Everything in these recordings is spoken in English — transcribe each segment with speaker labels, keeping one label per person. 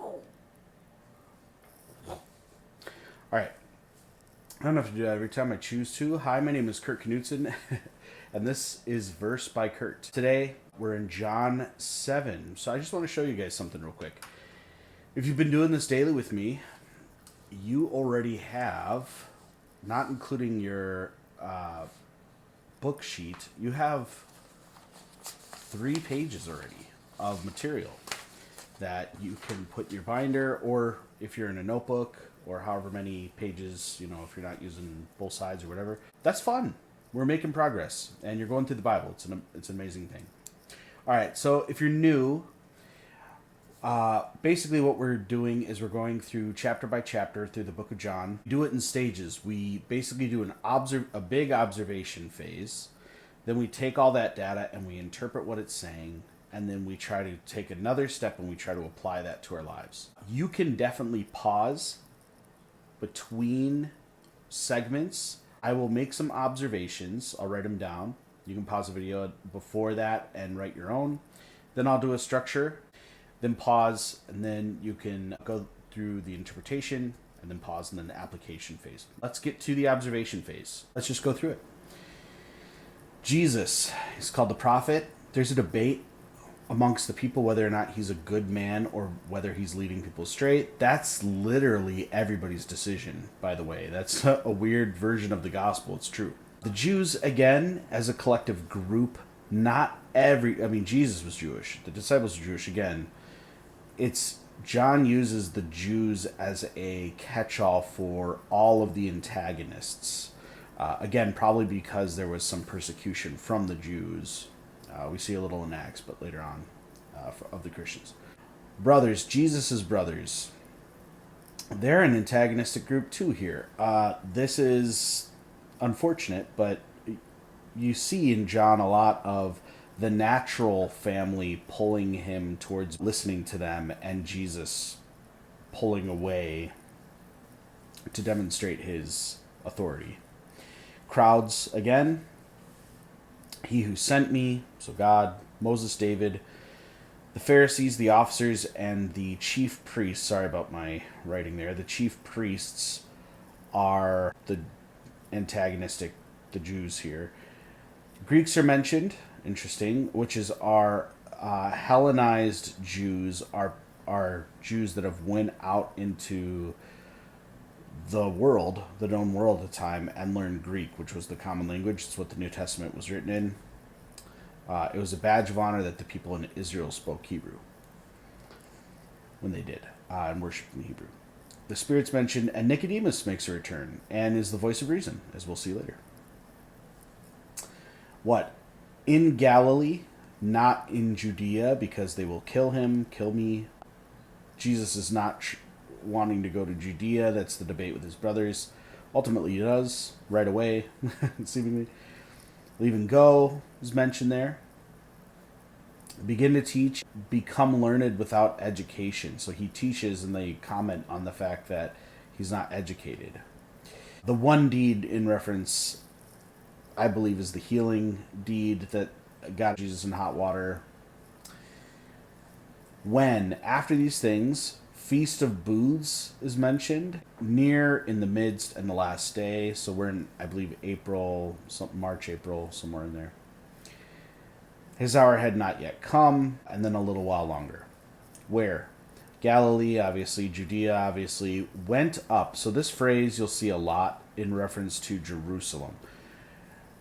Speaker 1: All right. I don't have to do that every time I choose to. Hi, my name is Kurt Knutson, and this is Verse by Kurt. Today, we're in John 7. So I just want to show you guys something real quick. If you've been doing this daily with me, you already have, not including your book sheet, you have 3 pages already of material that you can put in your binder, or if you're in a notebook, or however many pages, if you're not using both sides or whatever, that's fun. We're making progress, and you're going through the Bible. It's an amazing thing. All right, so if you're new, basically what we're doing is we're going through chapter by chapter through the book of John. We do it in stages. We basically do a big observation phase. Then we take all that data and we interpret what it's saying, and then we try to take another step and we try to apply that to our lives. You can definitely pause between segments. I will make some observations. I'll write them down. You can pause the video before that and write your own. Then I'll do a structure, then pause, and then you can go through the interpretation, and then pause, and then the application phase. Let's get to the observation phase. Let's just go through it. Jesus is called the prophet. There's a debate amongst the people whether or not he's a good man or whether he's leading people straight. That's literally everybody's decision, by the way. That's a weird version of the gospel. It's true. The Jews, again, as a collective group, Jesus was Jewish. The disciples were Jewish. Again, John uses the Jews as a catch-all for all of the antagonists. Again, probably because there was some persecution from the Jews. We see a little in Acts, but later on, of the Christians. Brothers, Jesus' brothers. They're an antagonistic group too here. This is unfortunate, but you see in John a lot of the natural family pulling him towards listening to them, and Jesus pulling away to demonstrate his authority. Crowds, again, he who sent me, so God, Moses, David, the Pharisees, the officers, and the chief priests. Sorry about my writing there. The chief priests are the antagonistic, the Jews here. Greeks are mentioned, interesting, which is our Hellenized Jews, are Jews that have went out into the world, the known world at the time, and learned Greek, which was the common language. It's what the New Testament was written in. It was a badge of honor that the people in Israel spoke Hebrew when they did, and worshipped in Hebrew. The Spirit's mentioned, and Nicodemus makes a return, and is the voice of reason, as we'll see later. What? In Galilee, not in Judea, because they will kill him, kill me. Jesus is not wanting to go to Judea. That's the debate with his brothers. Ultimately, he does, right away, seemingly. Leave and go is mentioned there. Begin to teach, become learned without education. So he teaches, and they comment on the fact that he's not educated. The one deed in reference, I believe, is the healing deed that got Jesus in hot water. When, after these things, Feast of Booths is mentioned, near, in the midst, and the last day. So we're in, I believe, March, April, somewhere in there. His hour had not yet come, and then a little while longer. Where? Galilee, obviously, Judea, obviously, went up. So this phrase you'll see a lot in reference to Jerusalem.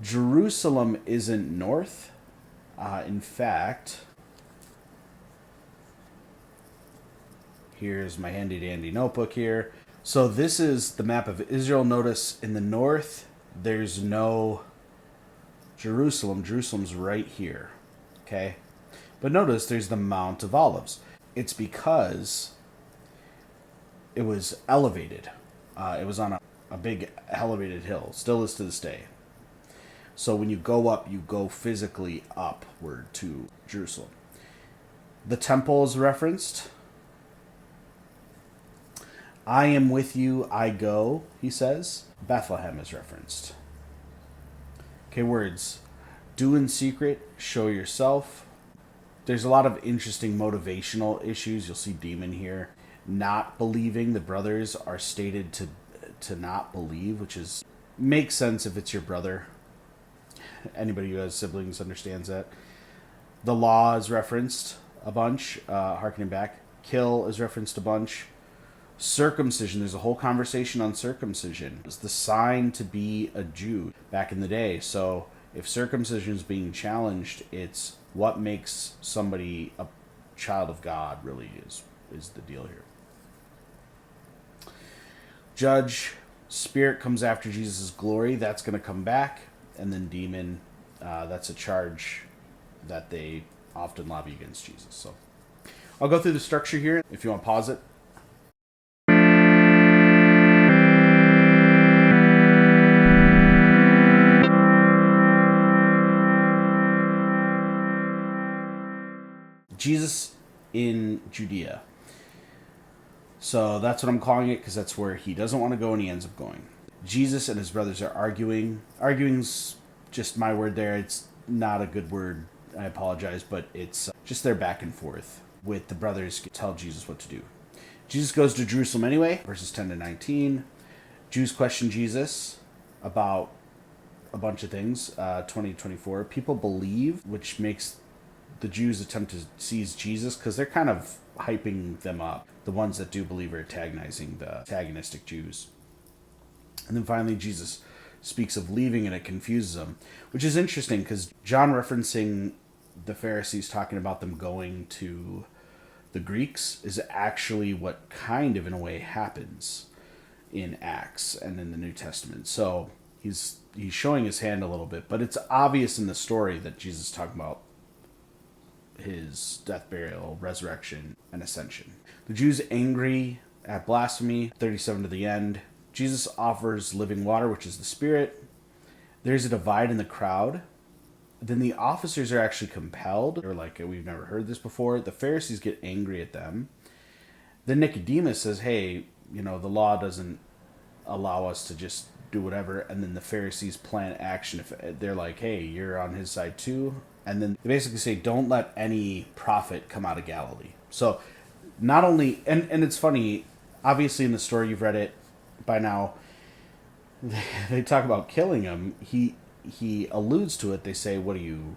Speaker 1: Jerusalem isn't north. In fact, here's my handy-dandy notebook here. So this is the map of Israel. Notice in the north, there's no Jerusalem. Jerusalem's right here, okay? But notice there's the Mount of Olives. It's because it was elevated. It was on a big elevated hill. Still is to this day. So when you go up, you go physically upward to Jerusalem. The temple is referenced. I am with you, I go, he says. Bethlehem is referenced. Okay, words. Do in secret, show yourself. There's a lot of interesting motivational issues. You'll see demon here. not believing. The brothers are stated to not believe, which is makes sense if it's your brother. Anybody who has siblings understands that. The law is referenced a bunch, harkening back. Kill is referenced a bunch. Circumcision, there's a whole conversation on circumcision. It's the sign to be a Jew back in the day. So if circumcision is being challenged, it's what makes somebody a child of God, really is the deal here. Judge, spirit comes after Jesus' glory. That's going to come back. And then demon, that's a charge that they often lobby against Jesus. So I'll go through the structure here. If you want to pause it. Jesus in Judea. So that's what I'm calling it, because that's where he doesn't want to go and he ends up going. Jesus and his brothers are arguing. Arguing's just my word there. It's not a good word. I apologize, but it's just their back and forth with the brothers tell Jesus what to do. Jesus goes to Jerusalem anyway, verses 10 to 19. Jews question Jesus about a bunch of things, 20 to 24. People believe, which makes the Jews attempt to seize Jesus because they're kind of hyping them up. The ones that do believe are antagonizing the antagonistic Jews. And then finally, Jesus speaks of leaving, and it confuses them, which is interesting because John referencing the Pharisees talking about them going to the Greeks is actually what kind of, in a way, happens in Acts and in the New Testament. So he's showing his hand a little bit, but it's obvious in the story that Jesus is talking about his death, burial, resurrection, and ascension. The Jews angry at blasphemy, 37 to the end. Jesus offers living water, which is the Spirit. There's a divide in the crowd. Then the officers are actually compelled. They're like, we've never heard this before. The Pharisees get angry at them. Then Nicodemus says, hey, the law doesn't allow us to just do whatever. And then the Pharisees plan action. If they're like, hey, you're on his side too. And then they basically say, don't let any prophet come out of Galilee. So not only, and it's funny, obviously in the story, you've read it by now, they talk about killing him. He alludes to it. They say, what are you,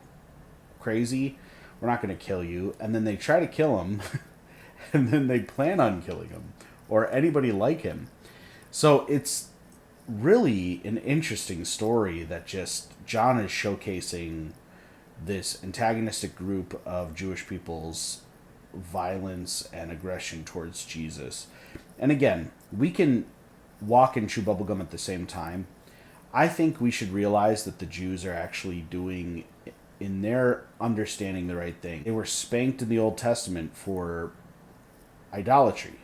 Speaker 1: crazy? We're not going to kill you. And then they try to kill him, and then they plan on killing him, or anybody like him. So it's really an interesting story that just John is showcasing this antagonistic group of Jewish people's violence and aggression towards Jesus. And again, we can walk and chew bubblegum at the same time. I think we should realize that the Jews are actually doing, in their understanding, the right thing. They were spanked in the Old Testament for idolatry.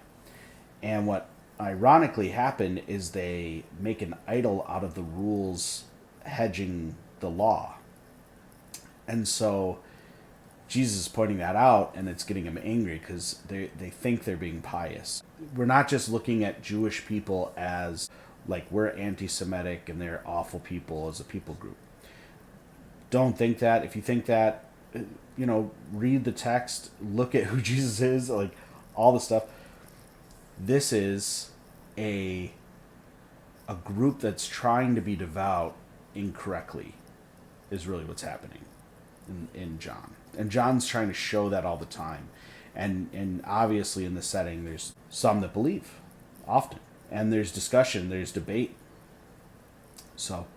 Speaker 1: And what ironically happened is they make an idol out of the rules hedging the law. And so Jesus is pointing that out, and it's getting them angry because they think they're being pious. We're not just looking at Jewish people as like we're anti-Semitic and they're awful people as a people group. Don't think that. If you think that, read the text, look at who Jesus is, like all the stuff. This is a group that's trying to be devout incorrectly is really what's happening in John. And John's trying to show that all the time. And obviously in the setting, there's some that believe, often. And there's discussion, there's debate. So,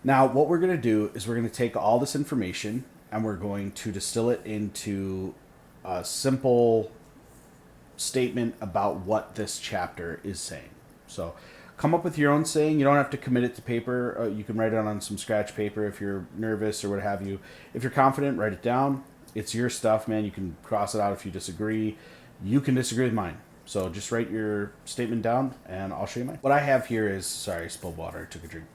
Speaker 1: now what we're going to do is we're going to take all this information and we're going to distill it into a simple statement about what this chapter is saying. So, come up with your own saying. You don't have to commit it to paper. You can write it on some scratch paper if you're nervous or what have you. If you're confident, write it down. It's your stuff, man. You can cross it out if you disagree. You can disagree with mine. So just write your statement down, and I'll show you mine. What I have here is, sorry, I spilled water. I took a drink.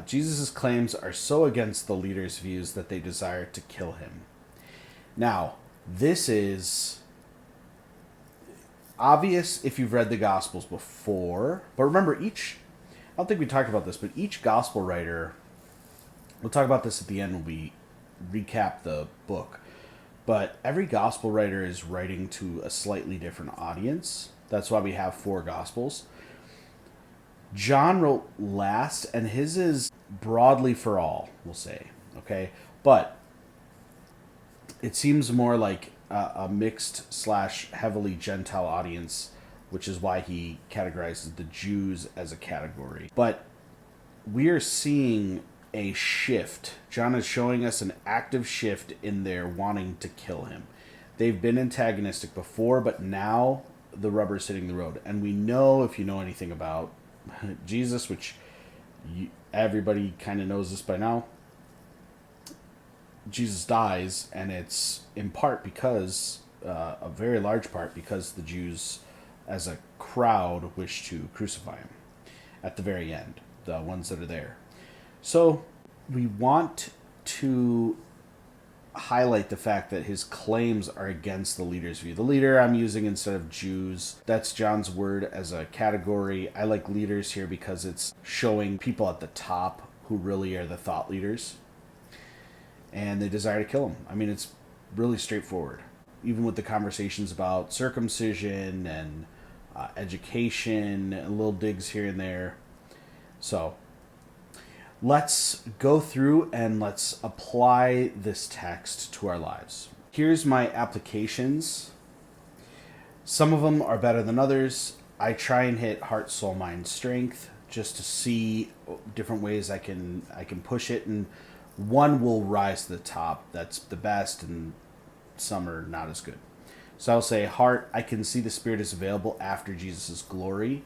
Speaker 1: Jesus' claims are so against the leaders' views that they desire to kill him. Now, this is obvious if you've read the Gospels before. But remember, I don't think we talked about this, but each Gospel writer, we'll talk about this at the end when we recap the book. But every gospel writer is writing to a slightly different audience. That's why we have 4 gospels. John wrote last, and his is broadly for all, we'll say. Okay? But it seems more like a mixed slash heavily Gentile audience, which is why he categorizes the Jews as a category. But we are seeing a shift. John is showing us an active shift in their wanting to kill him. They've been antagonistic before, but now the rubber's hitting the road. And we know, if you know anything about Jesus, which everybody kind of knows this by now, Jesus dies, and it's in part because, a very large part, because the Jews, as a crowd, wish to crucify him at the very end, the ones that are there. So we want to highlight the fact that his claims are against the leader's view. The leader I'm using instead of Jews, that's John's word as a category. I like leaders here because it's showing people at the top who really are the thought leaders. And they desire to kill him. I mean, it's really straightforward. Even with the conversations about circumcision and education, and little digs here and there. So let's go through and let's apply this text to our lives. Here's my applications. Some of them are better than others. I try and hit heart, soul, mind, strength just to see different ways I can push it, and one will rise to the top. That's the best, and some are not as good. So I'll say heart, I can see the Spirit is available after Jesus' glory.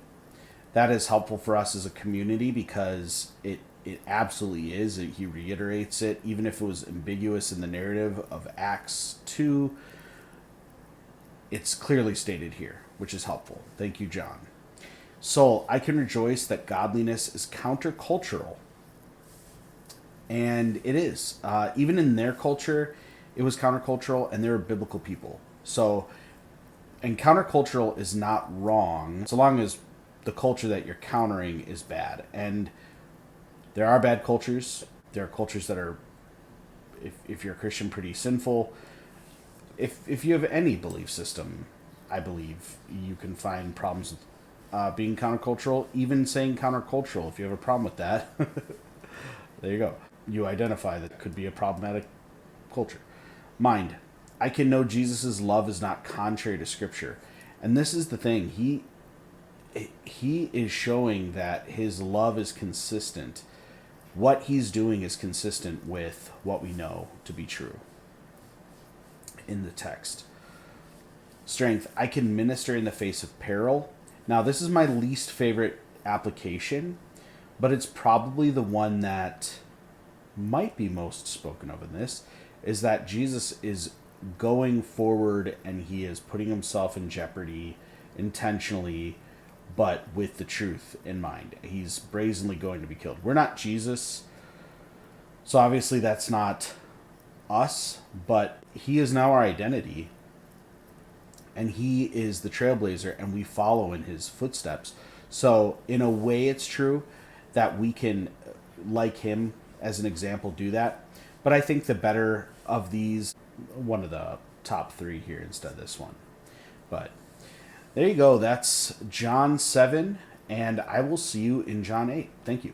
Speaker 1: That is helpful for us as a community because it absolutely is. He reiterates it, even if it was ambiguous in the narrative of Acts 2. It's clearly stated here, which is helpful. Thank you, John. Soul, I can rejoice that godliness is countercultural. And it is. Even in their culture, it was countercultural, and they were biblical people. So, and countercultural is not wrong, so long as the culture that you're countering is bad. And there are bad cultures. There are cultures that are, if you're a Christian, pretty sinful. If you have any belief system, I believe you can find problems with being countercultural. Even saying countercultural, if you have a problem with that, there you go. You identify that could be a problematic culture. Mind, I can know Jesus' love is not contrary to Scripture. And this is the thing. He is showing that his love is consistent. What he's doing is consistent with what we know to be true in the text. Strength, I can minister in the face of peril. Now, this is my least favorite application, but it's probably the one that might be most spoken of in this, is that Jesus is going forward and he is putting himself in jeopardy intentionally, but with the truth in mind. He's brazenly going to be killed. We're not Jesus, so obviously that's not us, but he is now our identity, and he is the trailblazer, and we follow in his footsteps. So in a way, it's true that we can, like him as an example, do that. But I think the better of these, one of the top 3 here instead of this one. But there you go. That's John 7, and I will see you in John 8. Thank you.